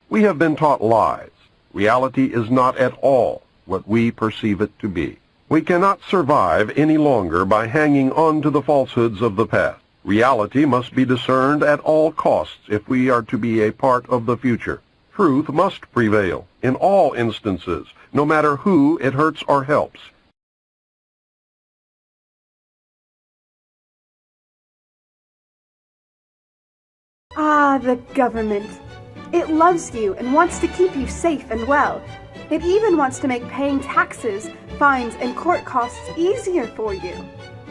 We have been taught lies. Reality is not at all what we perceive it to be. We cannot survive any longer by hanging on to the falsehoods of the past. Reality must be discerned at all costs if we are to be a part of the future. Truth must prevail in all instances, no matter who it hurts or helps. Ah, the government. It loves you and wants to keep you safe and well. It even wants to make paying taxes, fines, and court costs easier for you.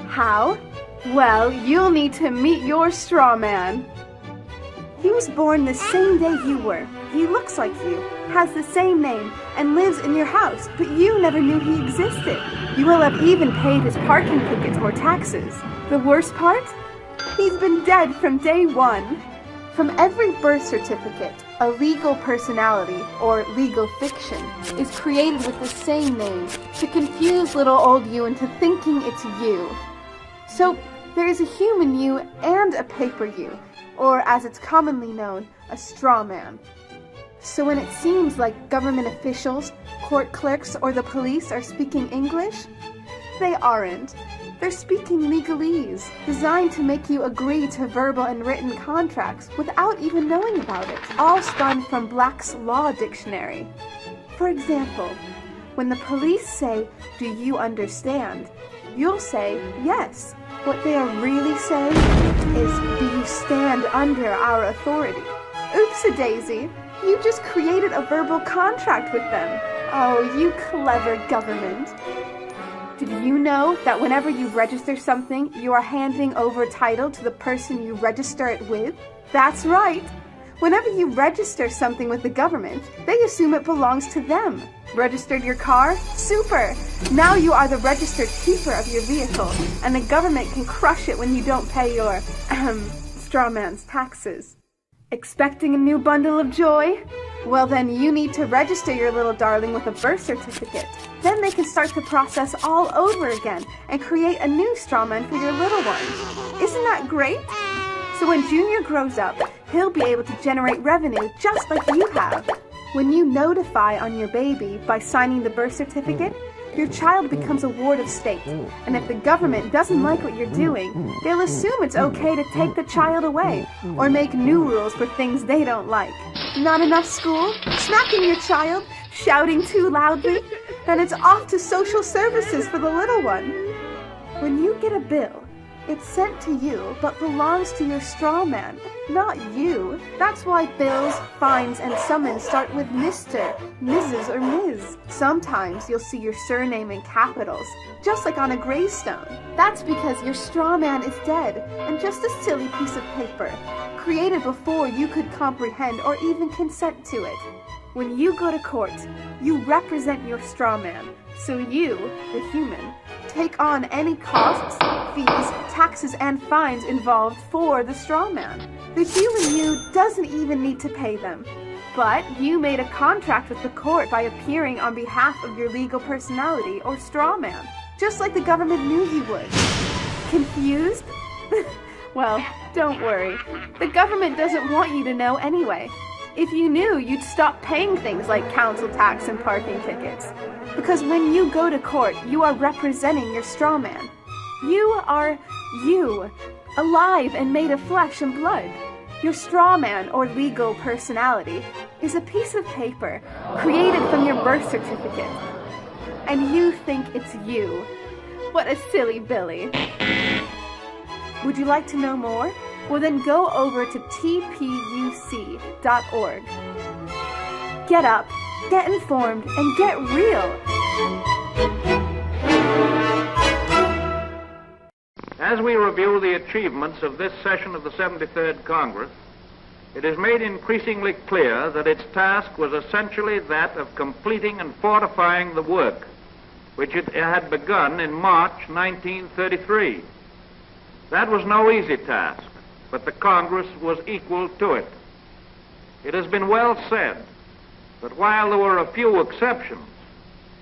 How? Well, you'll need to meet your straw man. He was born the same day you were. He looks like you, has the same name, and lives in your house, but you never knew he existed. You will have even paid his parking tickets or taxes. The worst part? He's been dead from day one. From every birth certificate, a legal personality, or legal fiction, is created with the same name to confuse little old you into thinking it's you. So, there is a human you and a paper you, or as it's commonly known, a straw man. So when it seems like government officials, court clerks, or the police are speaking English, they aren't. They're speaking legalese, designed to make you agree to verbal and written contracts without even knowing about it, all spun from Black's Law Dictionary. For example, when the police say, "Do you understand?" you'll say, "Yes." What they are really saying is, "Do you stand under our authority?" Oops-a-daisy, you just created a verbal contract with them. Oh, you clever government. Did you know that whenever you register something, you are handing over title to the person you register it with? That's right. Whenever you register something with the government, they assume it belongs to them. Registered your car? Super! Now you are the registered keeper of your vehicle, and the government can crush it when you don't pay your, straw man's taxes. Expecting a new bundle of joy? Well then you need to register your little darling with a birth certificate. Then they can start the process all over again and create a new straw man for your little one. Isn't that great? So when Junior grows up, he'll be able to generate revenue just like you have. When you notify on your baby by signing the birth certificate, your child becomes a ward of state, and if the government doesn't like what you're doing, they'll assume it's okay to take the child away, or make new rules for things they don't like. Not enough school? Smacking your child? Shouting too loudly? Then it's off to social services for the little one. When you get a bill, it's sent to you, but belongs to your straw man, not you. That's why bills, fines, and summons start with Mr., Mrs., or Ms. Sometimes you'll see your surname in capitals, just like on a gravestone. That's because your straw man is dead, and just a silly piece of paper, created before you could comprehend or even consent to it. When you go to court, you represent your straw man, so you, the human, take on any costs, fees, taxes, and fines involved for the straw man. The human you doesn't even need to pay them. But you made a contract with the court by appearing on behalf of your legal personality or straw man, just like the government knew you would. Confused? Well, don't worry. The government doesn't want you to know anyway. If you knew, you'd stop paying things like council tax and parking tickets. Because when you go to court, you are representing your straw man. You are you, alive and made of flesh and blood. Your straw man, or legal personality, is a piece of paper created from your birth certificate. And you think it's you. What a silly Billy. Would you like to know more? Well then go over to tpuc.org. Get up, get informed, and get real. As we review the achievements of this session of the 73rd Congress, it is made increasingly clear that its task was essentially that of completing and fortifying the work which it had begun in March 1933. That was no easy task, but the Congress was equal to it. It has been well said that while there were a few exceptions,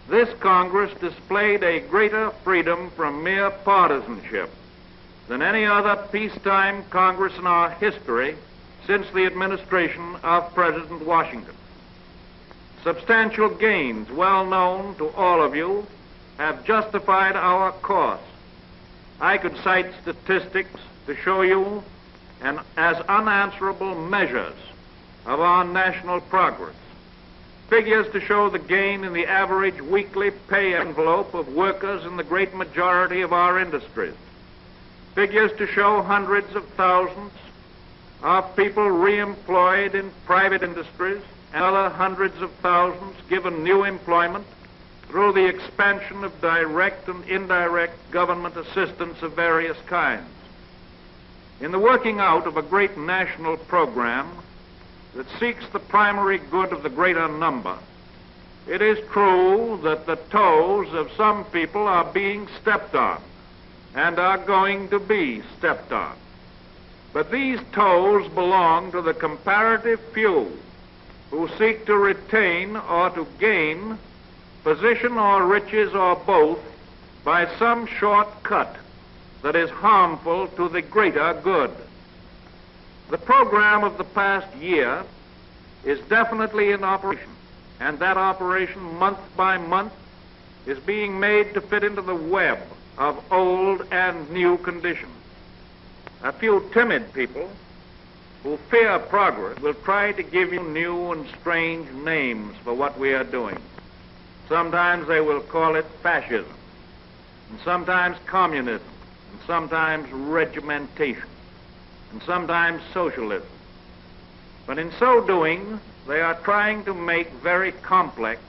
this Congress displayed a greater freedom from mere partisanship than any other peacetime Congress in our history since the administration of President Washington. Substantial gains, well known to all of you, have justified our course. I could cite statistics to show you as unanswerable measures of our national progress. Figures to show the gain in the average weekly pay envelope of workers in the great majority of our industries. Figures to show hundreds of thousands of people reemployed in private industries and other hundreds of thousands given new employment through the expansion of direct and indirect government assistance of various kinds. In the working out of a great national program that seeks the primary good of the greater number, it is true that the toes of some people are being stepped on and are going to be stepped on. But these toes belong to the comparative few who seek to retain or to gain position or riches or both by some shortcut that is harmful to the greater good. The program of the past year is definitely in operation, and that operation, month by month, is being made to fit into the web of old and new conditions. A few timid people who fear progress will try to give you new and strange names for what we are doing. Sometimes they will call it fascism, and sometimes communism, and sometimes regimentation, and sometimes socialism. But in so doing, they are trying to make very complex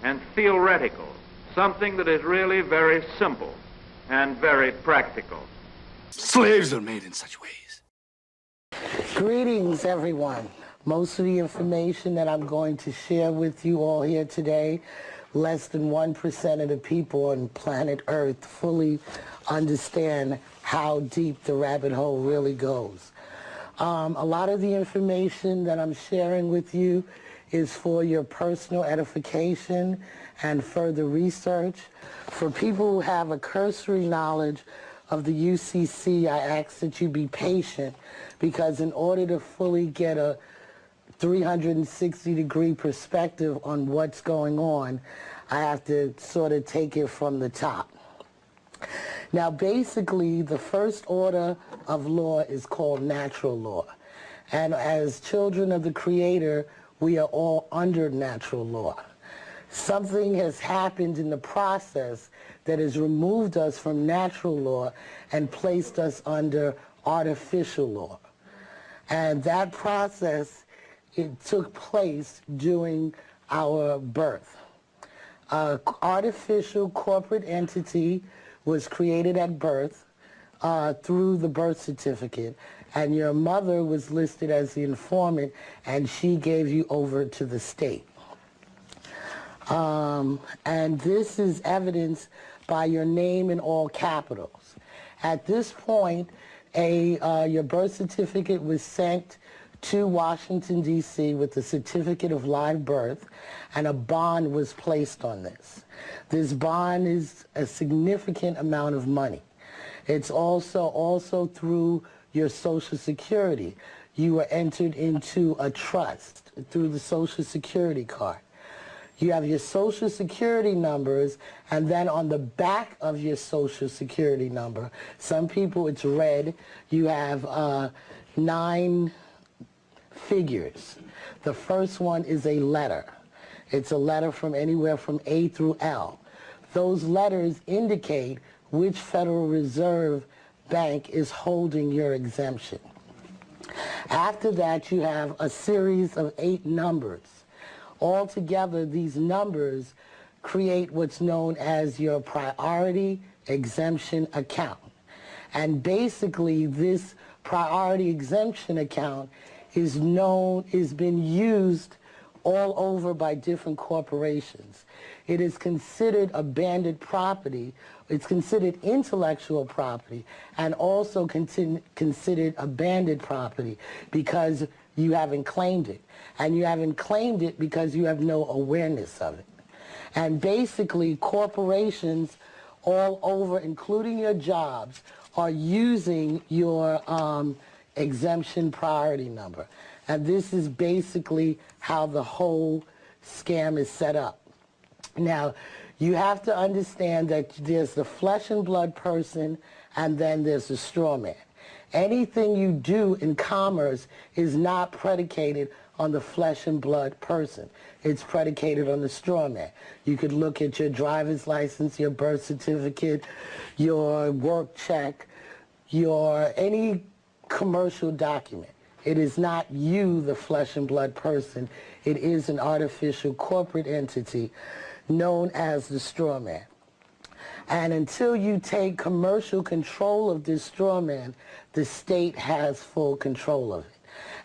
and theoretical something that is really very simple and very practical. Slaves are made in such ways. Greetings, everyone. Most of the information that I'm going to share with you all here today, less than 1% of the people on planet Earth fully understand how deep the rabbit hole really goes. A lot of the information that I'm sharing with you is for your personal edification and further research. For people who have a cursory knowledge of the UCC, I ask that you be patient, because in order to fully get a 360-degree perspective on what's going on, I have to sort of take it from the top. Now, basically, the first order of law is called natural law. And as children of the Creator, we are all under natural law. Something has happened in the process that has removed us from natural law and placed us under artificial law. And that process, it took place during our birth. An artificial corporate entity was created at birth through the birth certificate, and your mother was listed as the informant, and she gave you over to the state. And this is evidenced by your name in all capitals. At this point, your birth certificate was sent to Washington, D.C. with the certificate of live birth, and a bond was placed on this. This bond is a significant amount of money. It's also through your Social Security. You were entered into a trust through the Social Security card. You have your Social Security numbers, and then on the back of your Social Security number, some people it's red, you have 9 figures. The first one is a letter. It's a letter from anywhere from A through L. Those letters indicate which Federal Reserve bank is holding your exemption. After that, you have a series of 8 numbers. Altogether, these numbers create what's known as your priority exemption account. And basically, this priority exemption account is been used all over by different corporations. It is considered a banded property. It's considered intellectual property, and also considered a banded property because you haven't claimed it. And you haven't claimed it because you have no awareness of it. And basically, corporations all over, including your jobs, are using your exemption priority number. And this is basically how the whole scam is set up. Now, you have to understand that there's the flesh and blood person, and then there's the straw man. Anything you do in commerce is not predicated on the flesh and blood person. It's predicated on the straw man. You could look at your driver's license, your birth certificate, your work check, any commercial document. It is not you, the flesh and blood person. It is an artificial corporate entity known as the straw man. And until you take commercial control of this straw man, the state has full control of it.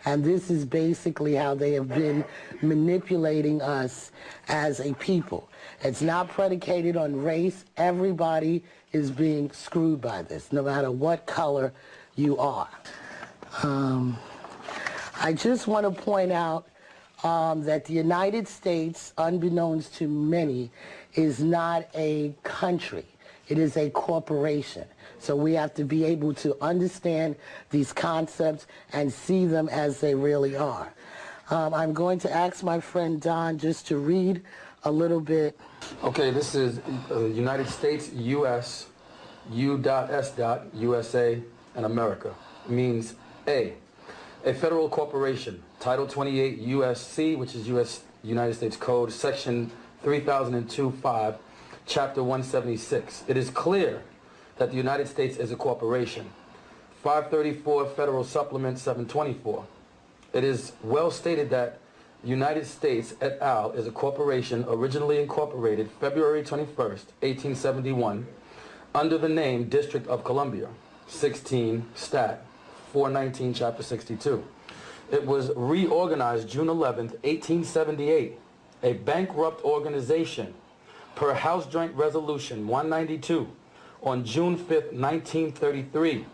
And this is basically how they have been manipulating us as a people. It's not predicated on race. Everybody is being screwed by this, no matter what color you are. I just want to point out that the United States, unbeknownst to many, is not a country. It is a corporation. So we have to be able to understand these concepts and see them as they really are. I'm going to ask my friend Don just to read a little bit. Okay, this is United States, U.S., U.S. USA, and America. It means A federal corporation, Title 28 U.S.C., which is United States Code, Section 3002-5, Chapter 176. It is clear that the United States is a corporation. 534 Federal Supplement 724. It is well stated that United States et al. Is a corporation originally incorporated February 21st, 1871, under the name District of Columbia, 16 Stat. 419, Chapter 62. It was reorganized June 11th, 1878, a bankrupt organization per House Joint Resolution 192 on June 5th, 1933,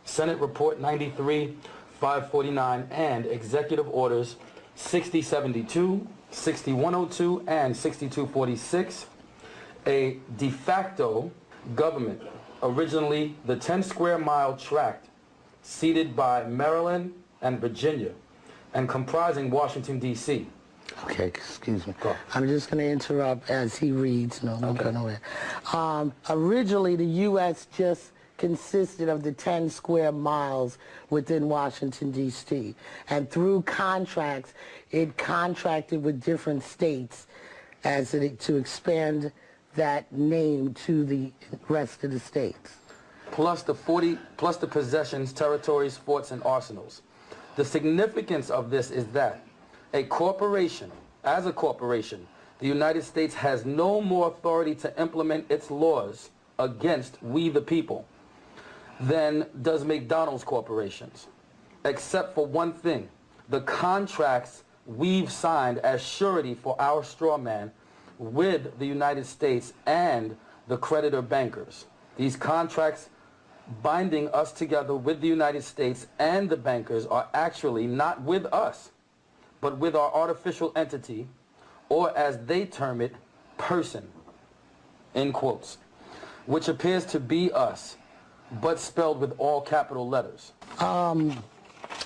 Senate Report 93, 549, and Executive Orders 6072, 6102, and 6246, a de facto government, originally the 10 square mile tract ceded by Maryland and Virginia, and comprising Washington, D.C. Okay, excuse me. Go. I'm just going to interrupt as he reads. No, don't go nowhere. Originally, the U.S. just consisted of the 10 square miles within Washington, D.C. And through contracts, it contracted with different states to expand that name to the rest of the states. Plus the possessions, territories, forts, and arsenals. The significance of this is that a corporation, as a corporation, the United States has no more authority to implement its laws against we the people than does McDonald's corporations, except for one thing: the contracts we've signed as surety for our straw man with the United States and the creditor bankers. These contracts binding us together with the United States and the bankers are actually not with us, but with our artificial entity, or as they term it, person, in quotes, which appears to be us, but spelled with all capital letters.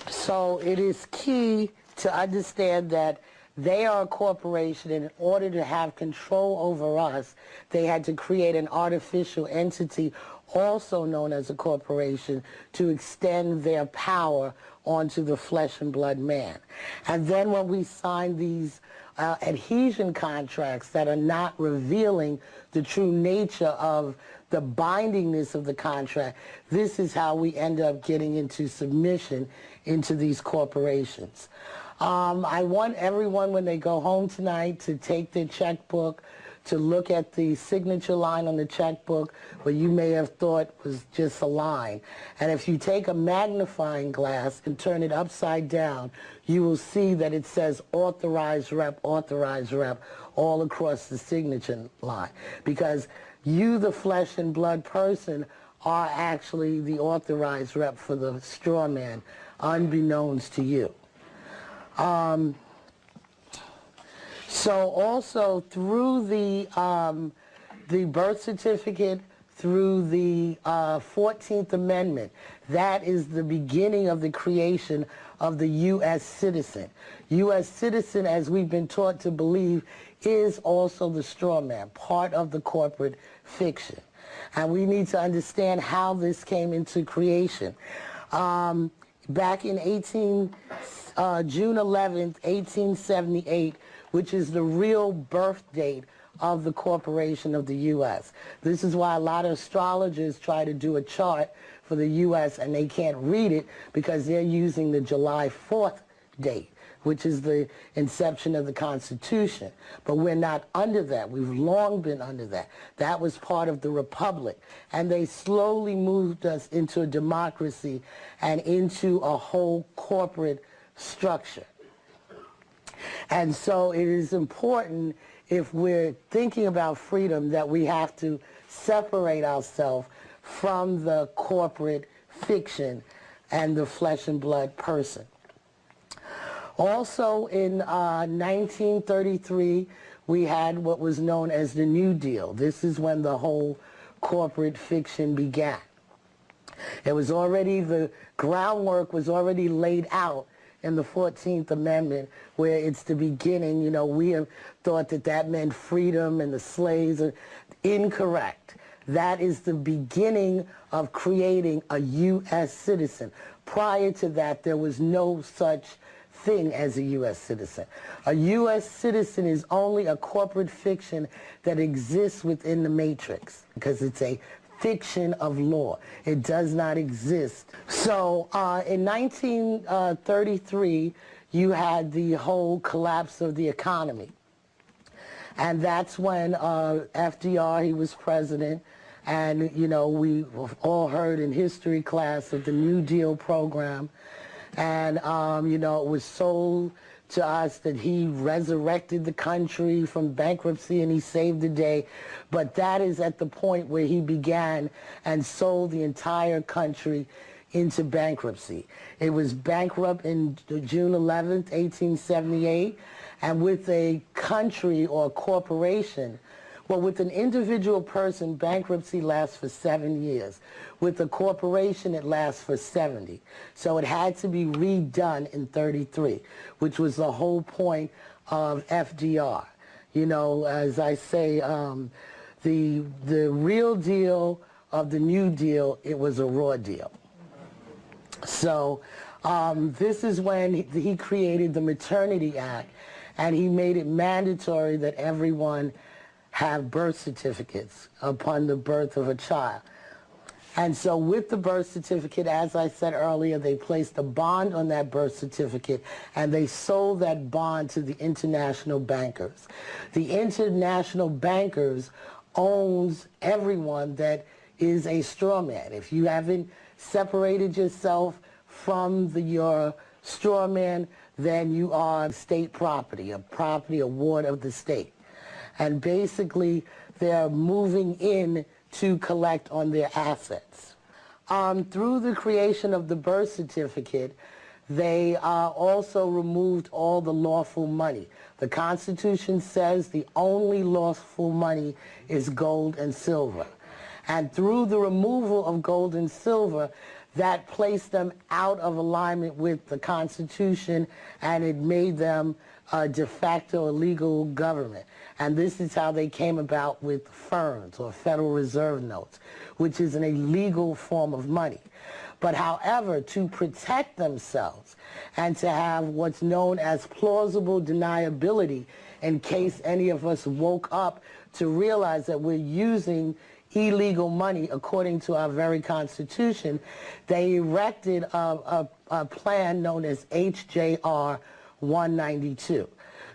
So it is key to understand that they are a corporation, and in order to have control over us, they had to create an artificial entity, also known as a corporation, to extend their power onto the flesh and blood man. And then when we sign these adhesion contracts that are not revealing the true nature of the bindingness of the contract, this is how we end up getting into submission into these corporations. I want everyone, when they go home tonight, to take their checkbook, to look at the signature line on the checkbook, where you may have thought was just a line. And if you take a magnifying glass and turn it upside down, you will see that it says authorized rep, all across the signature line. Because you, the flesh and blood person, are actually the authorized rep for the straw man, unbeknownst to you. So also through the birth certificate, through the 14th Amendment, that is the beginning of the creation of the U.S. citizen. U.S. citizen, as we've been taught to believe, is also the straw man, part of the corporate fiction. And we need to understand how this came into creation. Back in June 11th, 1878, which is the real birth date of the corporation of the U.S. This is why a lot of astrologers try to do a chart for the U.S. and they can't read it because they're using the July 4th date, which is the inception of the Constitution. But we're not under that. We've long been under that. That was part of the Republic. And they slowly moved us into a democracy and into a whole corporate structure. And so it is important, if we're thinking about freedom, that we have to separate ourselves from the corporate fiction and the flesh and blood person. Also in 1933, we had what was known as the New Deal. This is when the whole corporate fiction began. It was already, the groundwork was already laid out in the 14th Amendment, where it's the beginning. You know, we have thought that that meant freedom and the slaves are incorrect. That is the beginning of creating a U.S. citizen. Prior to that, there was no such thing as a U.S. citizen. A U.S. citizen is only a corporate fiction that exists within the matrix because it's a fiction of law. It does not exist. So in 1933, you had the whole collapse of the economy. And that's when FDR, he was president, and, you know, we all heard in history class of the New Deal program. And, you know, it was sold to us that he resurrected the country from bankruptcy and he saved the day. But that is at the point where he began and sold the entire country into bankruptcy. It was bankrupt in June 11th, 1878, and with a country or corporation, well, with an individual person, bankruptcy lasts for 7 years. With a corporation, it lasts for 70. So it had to be redone in 33, which was the whole point of FDR. You know, as I say, the real deal of the New Deal, it was a raw deal. So this is when he created the Maternity Act, and he made it mandatory that everyone have birth certificates upon the birth of a child. And so with the birth certificate, as I said earlier, they placed a bond on that birth certificate and they sold that bond to the international bankers. The international bankers owns everyone that is a straw man. If you haven't separated yourself from your straw man, then you are state property, a ward of the state. And basically, they're moving in to collect on their assets. Through the creation of the birth certificate, they also removed all the lawful money. The Constitution says the only lawful money is gold and silver. And through the removal of gold and silver, that placed them out of alignment with the Constitution, and it made them a de facto illegal government. And this is how they came about with ferns, or Federal Reserve notes, which is an illegal form of money. But however, to protect themselves and to have what's known as plausible deniability in case any of us woke up to realize that we're using illegal money according to our very Constitution, they erected a plan known as HJR 192.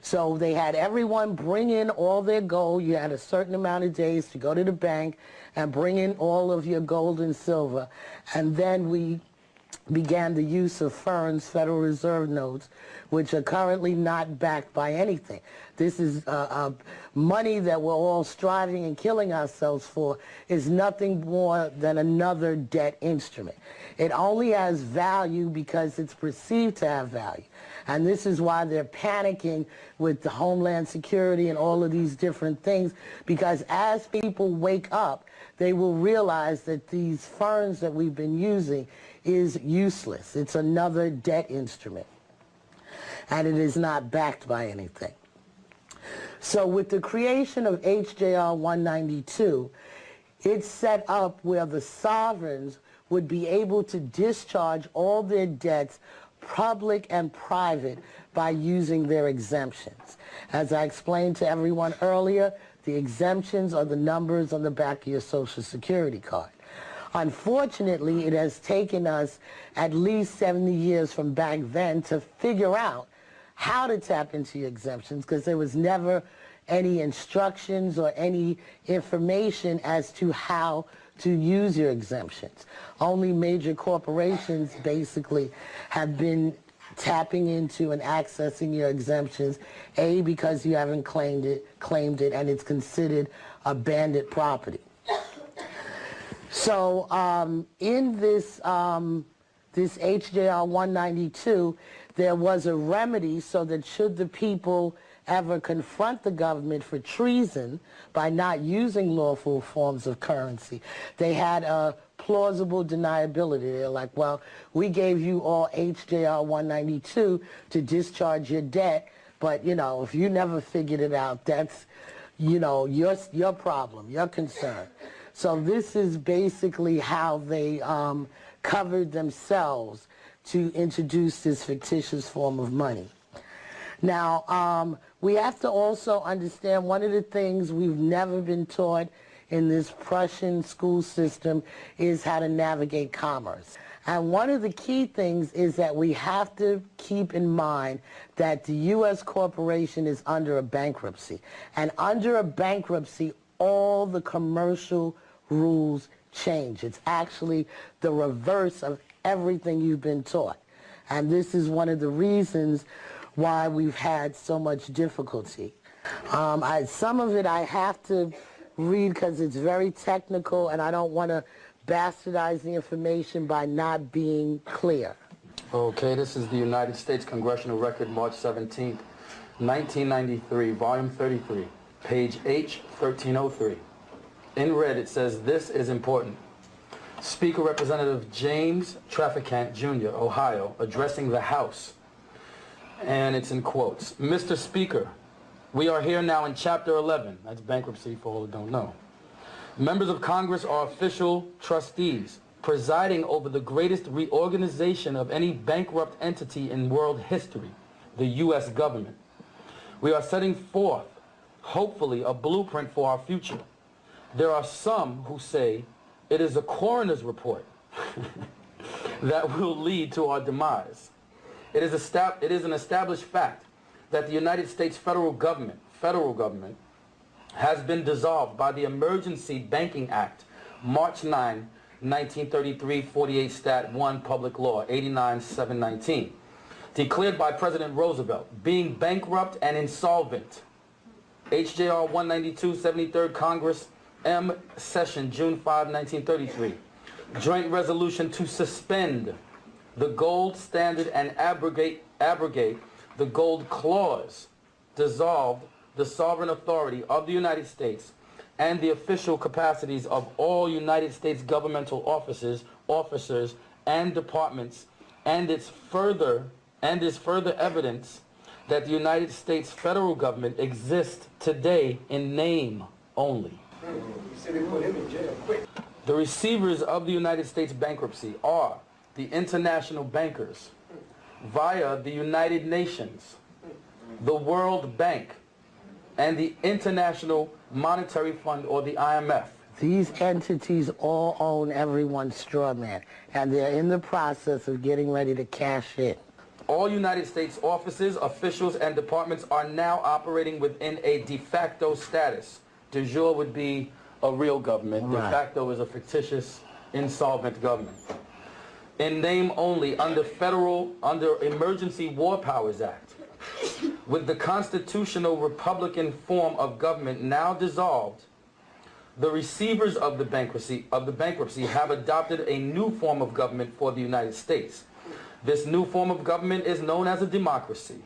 So they had everyone bring in all their gold. You had a certain amount of days to go to the bank and bring in all of your gold and silver. And then we began the use of ferns, Federal Reserve notes, which are currently not backed by anything. This is money that we're all striving and killing ourselves for is nothing more than another debt instrument. It only has value because it's perceived to have value. And this is why they're panicking with the Homeland Security and all of these different things, because as people wake up, they will realize that these ferns that we've been using is useless. It's another debt instrument, and it is not backed by anything. So with the creation of HJR 192, it's set up where the sovereigns would be able to discharge all their debts, public and private, by using their exemptions. As I explained to everyone earlier, the exemptions are the numbers on the back of your Social Security card. Unfortunately, it has taken us at least 70 years from back then to figure out how to tap into your exemptions, because there was never any instructions or any information as to how to use your exemptions. Only major corporations basically have been tapping into and accessing your exemptions, A, because you haven't claimed it, and it's considered a bandit property. So in this HJR 192, there was a remedy so that should the people ever confront the government for treason by not using lawful forms of currency, they had a plausible deniability. They're like, well, we gave you all HJR 192 to discharge your debt, but, you know, if you never figured it out, that's, you know, your problem, your concern. So this is basically how they covered themselves to introduce this fictitious form of money. Now, we have to also understand one of the things we've never been taught in this Prussian school system is how to navigate commerce. And one of the key things is that we have to keep in mind that the U.S. corporation is under a bankruptcy. And under a bankruptcy, all the commercial rules change. It's actually the reverse of everything you've been taught. And this is one of the reasons why we've had so much difficulty. Some of it I have to read because it's very technical and I don't want to bastardize the information by not being clear. Okay, this is the United States Congressional Record, March 17th, 1993, volume 33, page H, 1303. In red, it says, "This is important." Speaker Representative James Traficant, Jr., Ohio, addressing the House. And it's in quotes. "Mr. Speaker, we are here now in Chapter 11. That's bankruptcy for all who don't know. Members of Congress are official trustees presiding over the greatest reorganization of any bankrupt entity in world history, the U.S. government. We are setting forth, hopefully, a blueprint for our future. There are some who say it is a coroner's report that will lead to our demise. It is an established fact that the United States federal government has been dissolved by the Emergency Banking Act, March 9, 1933, 48 Stat 1, Public Law, 89-719, declared by President Roosevelt, being bankrupt and insolvent. HJR 192, 73rd Congress, M. Session, June 5, 1933. Joint resolution to suspend the gold standard and abrogate the gold clause, dissolved the sovereign authority of the United States and the official capacities of all United States governmental officers and departments, and is further evidence that the United States federal government exists today in name only. The receivers of the United States bankruptcy are the international bankers via the United Nations, the World Bank, and the International Monetary Fund, or the IMF. These entities all own everyone's straw man, and they're in the process of getting ready to cash in. All United States offices, officials, and departments are now operating within a de facto status. De jure would be a real government. Right. De facto is a fictitious, insolvent government. In name only, under Emergency War Powers Act, with the constitutional Republican form of government now dissolved, the receivers of the bankruptcy have adopted a new form of government for the United States. This new form of government is known as a democracy,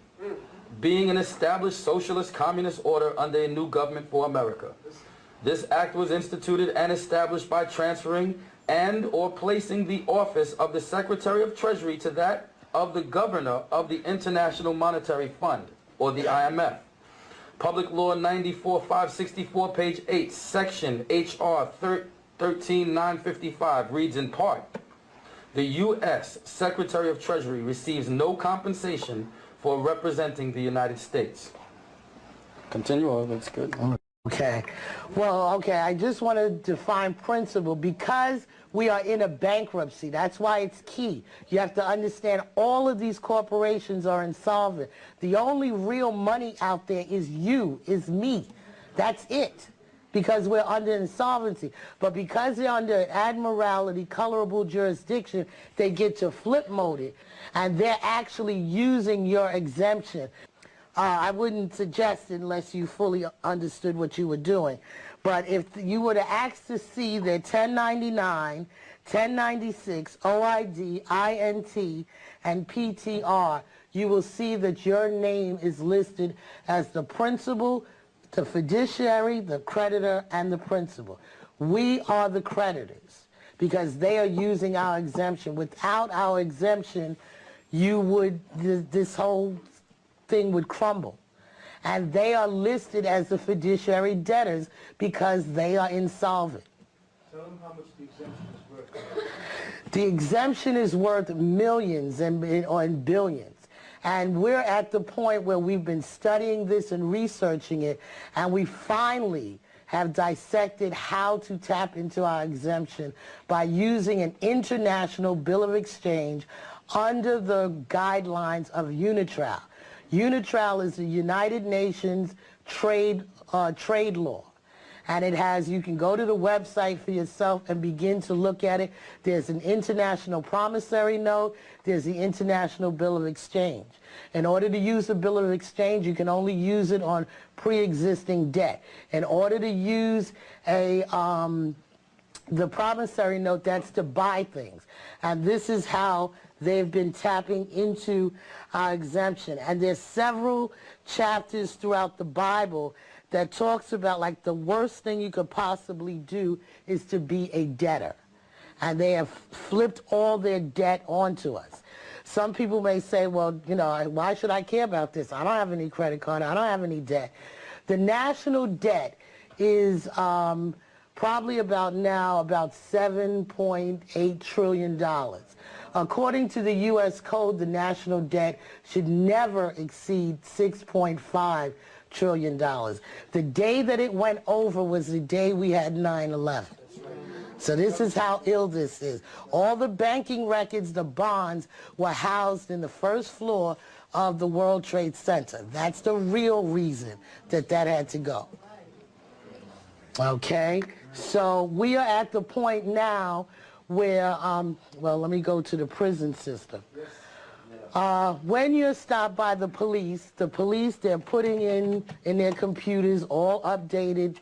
being an established socialist communist order under a new government for America. This act was instituted and established by transferring and or placing the office of the Secretary of Treasury to that of the Governor of the International Monetary Fund, or the IMF. Public Law 94-564, page 8, Section HR 13955 reads in part, the U.S. Secretary of Treasury receives no compensation for representing the United States. Continue, oh, that's good. Okay. Well, okay, I just want to define principle because we are in a bankruptcy. That's why it's key. You have to understand all of these corporations are insolvent. The only real money out there is you, is me. That's it. Because we're under insolvency. But because they're under admiralty, colorable jurisdiction, they get to flip mode it. And they're actually using your exemption. I wouldn't suggest it unless you fully understood what you were doing. But if you were to ask to see their 1099, 1096, OID, INT, and PTR, you will see that your name is listed as the principal, the fiduciary, the creditor, and the principal. We are the creditors because they are using our exemption. Without our exemption, you would, this whole thing would crumble. And they are listed as the fiduciary debtors because they are insolvent. Tell them how much the exemption is worth. The exemption is worth millions and billions. And we're at the point where we've been studying this and researching it, and we finally have dissected how to tap into our exemption by using an international bill of exchange under the guidelines of UNITRAL. UNITRAL is the United Nations trade law. And it has, you can go to the website for yourself and begin to look at it. There's an international promissory note. There's the international bill of exchange. In order to use a bill of exchange, you can only use it on pre-existing debt. In order to use the promissory note, that's to buy things. And this is how they've been tapping into our exemption. And there's several chapters throughout the Bible that talks about, like, the worst thing you could possibly do is to be a debtor. And they have flipped all their debt onto us. Some people may say, well, you know, why should I care about this? I don't have any credit card. I don't have any debt. The national debt is probably about $7.8 trillion. According to the U.S. Code, the national debt should never exceed $6.5 trillion. The day that it went over was the day we had 9/11. So this is how ill this is. All the banking records, the bonds, were housed in the first floor of the World Trade Center. That's the real reason that that had to go. Okay? So we are at the point now where, well, let me go to the prison system. When you're stopped by the police, they're putting in their computers all updated,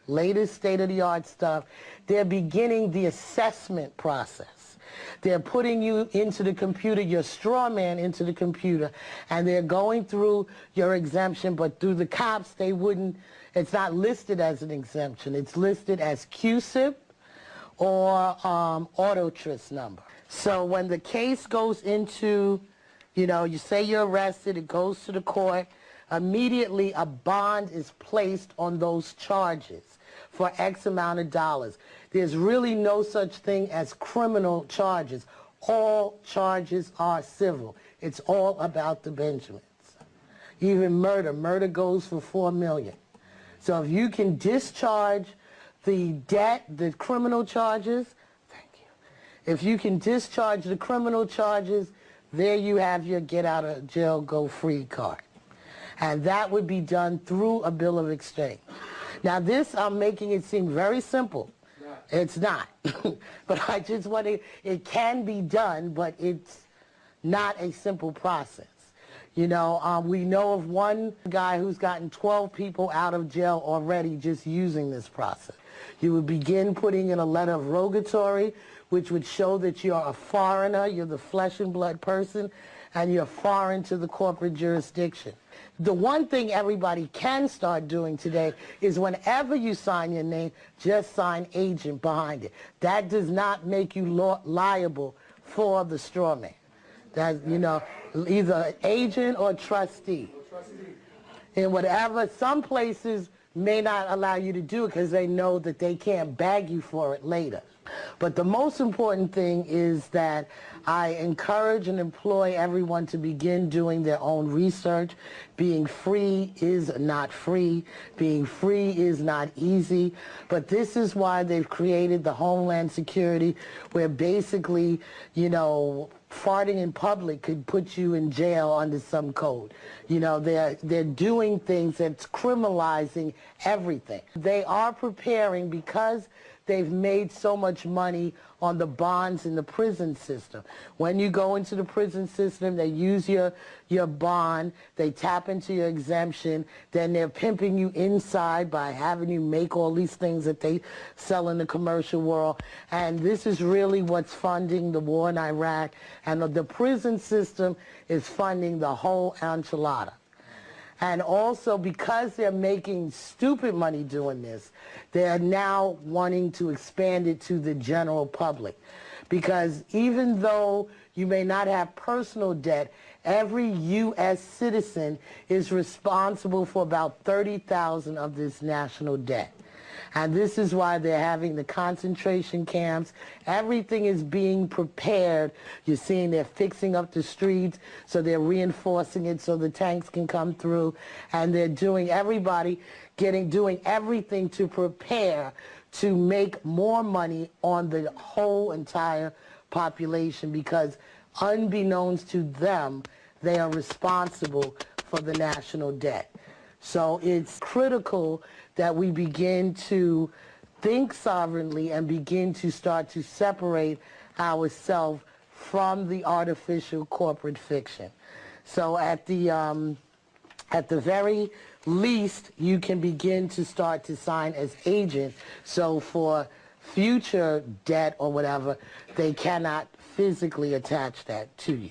latest state-of-the-art stuff. They're beginning the assessment process. They're putting you into the computer, your Strawman into the computer, and they're going through your exemption, but through the cops, they wouldn't, it's not listed as an exemption. It's listed as QSIP or auto tryst number. So when the case goes into, you know, you say you're arrested, it goes to the court, immediately a bond is placed on those charges for X amount of dollars. There's really no such thing as criminal charges. All charges are civil. It's all about the Benjamins. Even murder goes for $4 million. So if you can discharge the debt, the criminal charges, thank you. If you can discharge the criminal charges, there you have your get out of jail, go free card. And that would be done through a bill of exchange. Now this, I'm making it seem very simple. It's not. But I just want to, it can be done, but it's not a simple process. You know, we know of one guy who's gotten 12 people out of jail already just using this process. You would begin putting in a letter of rogatory, which would show that you're a foreigner, you're the flesh and blood person, and you're foreign to the corporate jurisdiction. The one thing everybody can start doing today is whenever you sign your name, just sign agent behind it. That does not make you liable for the straw man. That, you know, either agent or trustee. And whatever, some places may not allow you to do it because they know that they can't bag you for it later. But the most important thing is that I encourage and employ everyone to begin doing their own research. Being free is not free. Being free is not easy. But this is why they've created the Homeland Security, where basically, you know, farting in public could put you in jail under some code. You know, they're doing things that's criminalizing everything. They are preparing because they've made so much money on the bonds in the prison system. When you go into the prison system, they use your bond, they tap into your exemption, then they're pimping you inside by having you make all these things that they sell in the commercial world. And this is really what's funding the war in Iraq. And the prison system is funding the whole enchilada. And also, because they're making stupid money doing this, they're now wanting to expand it to the general public. Because even though you may not have personal debt, every U.S. citizen is responsible for about 30,000 of this national debt. And this is why they're having the concentration camps. Everything is being prepared. You're seeing they're fixing up the streets, so they're reinforcing it so the tanks can come through. And they're doing doing everything to prepare to make more money on the whole entire population, because unbeknownst to them, they are responsible for the national debt. So it's critical that we begin to think sovereignly and begin to start to separate ourselves from the artificial corporate fiction. So at the very least, you can begin to start to sign as agent. So for future debt or whatever, they cannot physically attach that to you.